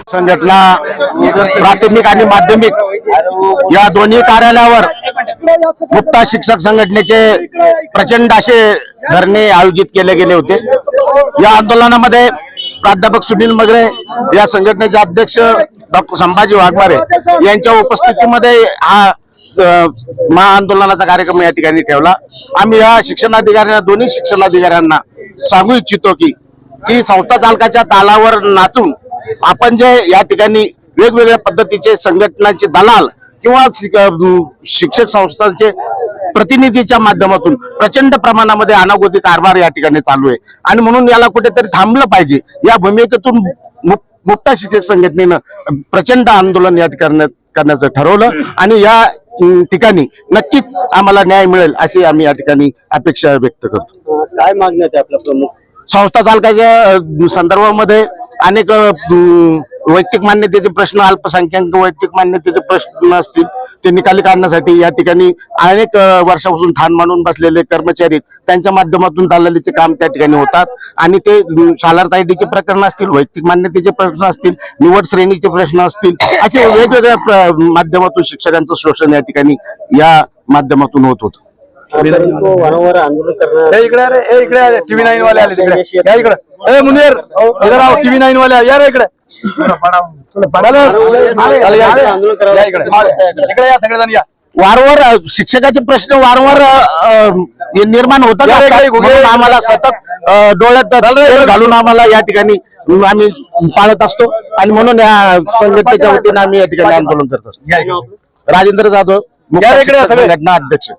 संघटना प्राथमिक आणि माध्यमिक या दोन्ही कार्यालयावर मुक्ता शिक्षक संघटनेचे प्रचंड असे धरणे आयोजित केले गेले होते। या आंदोलनामध्ये प्राध्यापक सुनील मगरे या संघटनेचे अध्यक्ष डॉक्टर संभाजी वाघमारे यांच्या उपस्थितीमध्ये हा महाआंदोलनाचा कार्यक्रम या ठिकाणी ठेवला। आम्ही या शिक्षणाधिकाऱ्यांना दोन्ही शिक्षणाधिकाऱ्यांना सांगू इच्छितो की संस्था चालकाच्या तालावर नाचून आपण जे या ठिकाणी वेगवेगळ्या पद्धतीचे संघटनांचे दलाल किंवा शिक्षक संस्थांचे प्रतिनिधीच्या माध्यमातून प्रचंड प्रमाणामध्ये अनागोदी कारभार या ठिकाणी चालू आहे आणि म्हणून याला कुठेतरी थांबलं पाहिजे। या भूमिकेतून मुक्ता शिक्षक संघटनेनं प्रचंड आंदोलन या ठिकाणी करण्याचं ठरवलं आणि या ठिकाणी नक्कीच आम्हाला न्याय मिळेल अशी आम्ही या ठिकाणी अपेक्षा व्यक्त करतो। काय मागणी आहे आपल्या प्रमुख संस्था चालकाच्या संदर्भामध्ये अनेक वैयक्तिक मान्यतेचे प्रश्न, अल्पसंख्याक वैयक्तिक मान्यतेचे प्रश्न असतील ते निकाली काढण्यासाठी या ठिकाणी अनेक वर्षापासून ठाण मांडून बसलेले कर्मचारी त्यांच्या माध्यमातून दलालीचे काम त्या ठिकाणी होतात आणि ते सालार तायडीचे प्रकरण असतील, वैयक्तिक मान्यतेचे प्रश्न असतील, निवड श्रेणीचे प्रश्न असतील, असे वेगवेगळ्या माध्यमातून शिक्षकांचं शोषण या ठिकाणी या माध्यमातून होत होतं। वारंवार आंदोलन करणार इकडे टीव्ही 9 वाले आले तिकडे या इकडे मुनीर इधर आओ टीव्ही 9 वाले या रे इकडे इकडे या सगळेजण या। वारंवार शिक्षकाचे प्रश्न वारंवार निर्माण होतात, आम्हाला सतत डोळ्यात तेल घालून आम्हाला या ठिकाणी आम्ही पाळत असतो आणि म्हणून या संघटनेच्या वतीने आम्ही या ठिकाणी आंदोलन करत असतो। राजेंद्र जाधव, मुख्य संघटना अध्यक्ष।